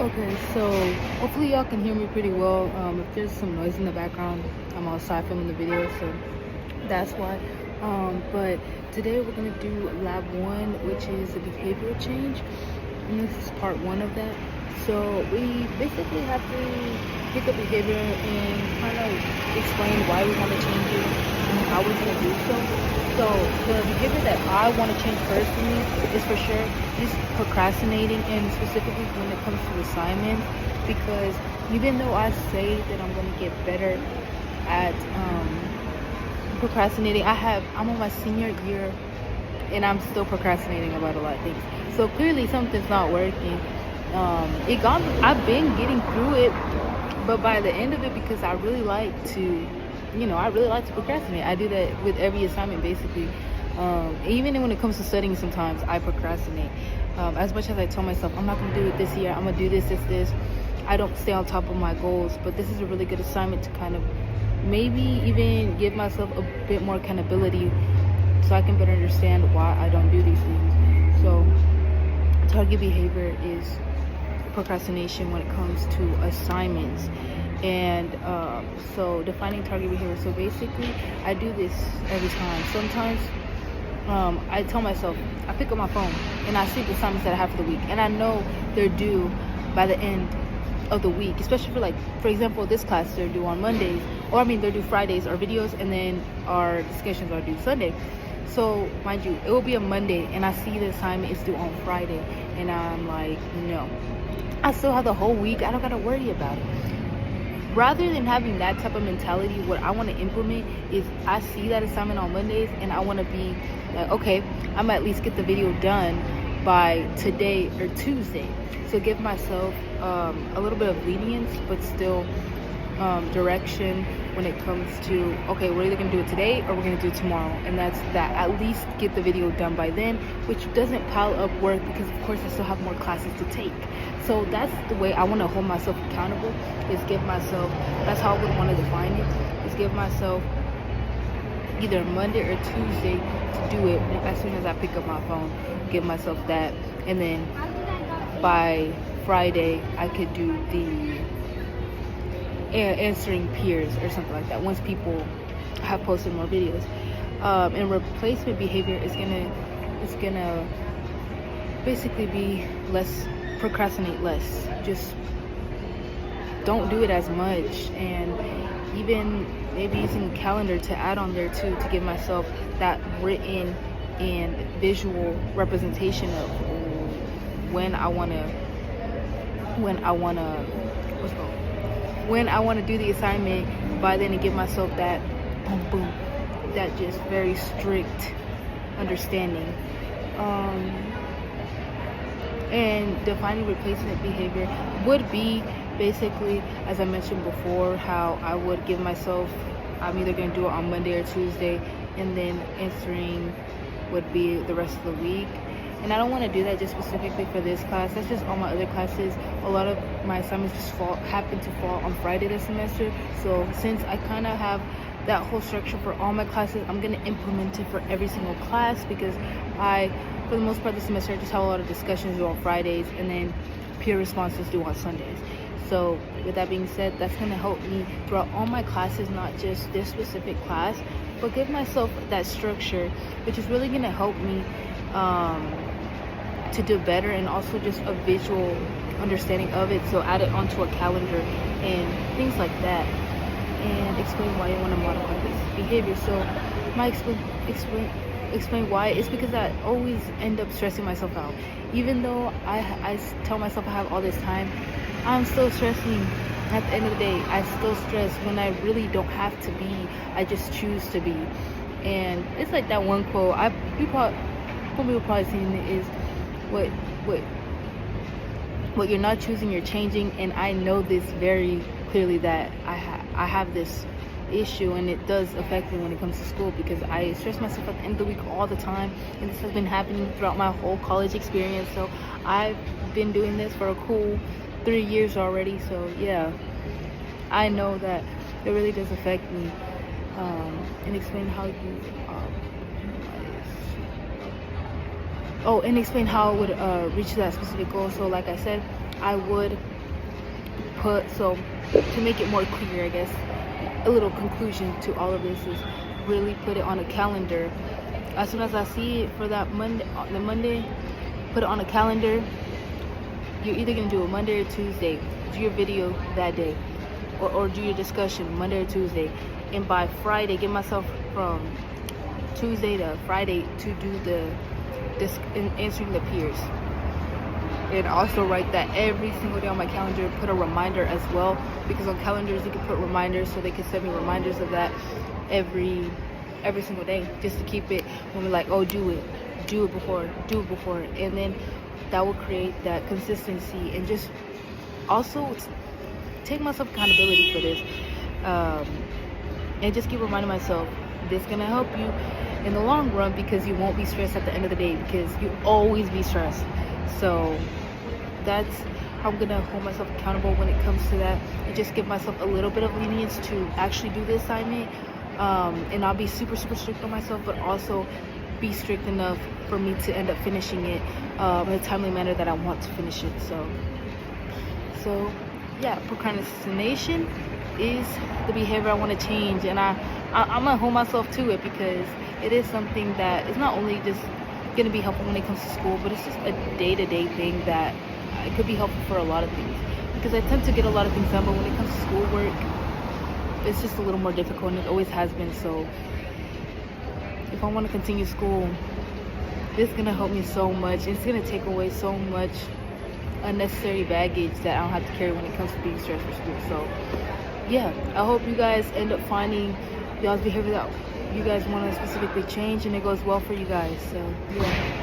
Okay, so hopefully y'all can hear me pretty well. If there's some noise in the background, I'm outside filming the video, so that's why. But today we're gonna do lab one, which is a behavioral change, and this is part one of that. So we basically have to pick a behavior and kind of explain why we want to change it and how we're gonna do so. So the behavior that I want to change personally is for sure just procrastinating, and specifically when it comes to assignments, because even though I say that I'm going to get better at procrastinating, I'm on my senior year and I'm still procrastinating about a lot of things. So clearly something's not working. I've been getting through it, but by the end of it, because I really like to, I really like to procrastinate. I do that with every assignment basically. Even when it comes to studying, sometimes I procrastinate. As much as I tell myself I'm not gonna do it this year, I'm gonna do this, I don't stay on top of my goals. But this is a really good assignment to kind of maybe even give myself a bit more accountability, so I can better understand why I don't do these things. So target behavior is procrastination when it comes to assignments. And so defining target behavior, so basically I do this every time. Sometimes I tell myself, I pick up my phone and I see the assignments that I have for the week, and I know they're due by the end of the week, especially for example, this class, they're due on Mondays, or they're due Fridays, our videos, and then our discussions are due Sunday. So mind you, it will be a Monday and I see the assignment is due on Friday, and I'm like, no, I still have the whole week, I don't gotta worry about it. Rather than having that type of mentality, what I want to implement is I see that assignment on Mondays and I want to be like, okay, I'm gonna at least get the video done by today or Tuesday. So give myself a little bit of lenience, but still direction when it comes to, okay, we're either gonna do it today or we're gonna do it tomorrow, and that's that. At least get the video done by then, which doesn't pile up work, because of course I still have more classes to take. So that's the way I want to hold myself accountable, is give myself, that's how I would want to define it, is give myself either Monday or Tuesday to do it as soon as I pick up my phone. Give myself that, and then by Friday I could do the answering peers or something like that once people have posted more videos. And replacement behavior is gonna basically be procrastinate less, just don't do it as much, and even maybe using a calendar to add on there too, to give myself that written and visual representation of when I want to do the assignment by then, and give myself that boom, that just very strict understanding. And defining replacement behavior would be basically, as I mentioned before, how I would give myself, I'm either going to do it on Monday or Tuesday, and then answering would be the rest of the week. And I don't want to do that just specifically for this class. That's just all my other classes. A lot of my assignments just happen to fall on Friday this semester. So since I kind of have that whole structure for all my classes, I'm going to implement it for every single class, because for the most part this semester, I just have a lot of discussions due on Fridays, and then peer responses due on Sundays. So with that being said, that's going to help me throughout all my classes, not just this specific class, but give myself that structure, which is really going to help me to do better, and also just a visual understanding of it. So add it onto a calendar and things like that, and explain why you want to modify this behavior. So my explain why is because I always end up stressing myself out. Even though I tell myself I have all this time, I'm still stressing. At the end of the day, I still stress when I really don't have to be. I just choose to be. And it's like that one quote, some people probably seen it, is what you're not choosing, you're changing. And I know this very clearly, that I have this issue, and it does affect me when it comes to school, because I stress myself at the end of the week all the time, and this has been happening throughout my whole college experience. So I've been doing this for a cool 3 years already. So yeah, I know that it really does affect me. And explain how you and explain how I would reach that specific goal. So like I said, I would to make it more clear, I guess, a little conclusion to all of this is really put it on a calendar. As soon as I see it for that Monday, put it on a calendar. You're either gonna do it Monday or Tuesday. Do your video that day, or do your discussion Monday or Tuesday, and by Friday, give myself from Tuesday to Friday to do answering the peers. And also write that every single day on my calendar. Put a reminder as well, because on calendars you can put reminders, so they can send me reminders of that every single day, just to keep it when we're like, oh, do it before, and then that will create that consistency, and just also take myself accountability for this, and just keep reminding myself this is gonna help you in the long run, because you won't be stressed at the end of the day, because you always be stressed. So that's how I'm gonna hold myself accountable when it comes to that, and just give myself a little bit of lenience to actually do the assignment, and not be super strict on myself, but also be strict enough for me to end up finishing it in a timely manner that I want to finish it. So yeah, procrastination is the behavior I want to change, and I'm gonna hold myself to it, because it is something that is not only just gonna be helpful when it comes to school, but it's just a day-to-day thing that it could be helpful for a lot of things, because I tend to get a lot of things done, but when it comes to schoolwork, it's just a little more difficult, and it always has been. So if I want to continue school, it's gonna help me so much. It's gonna take away so much unnecessary baggage that I don't have to carry when it comes to being stressed for school. So yeah, I hope you guys end up finding y'all's behavior that you guys want to specifically change, and it goes well for you guys. So yeah.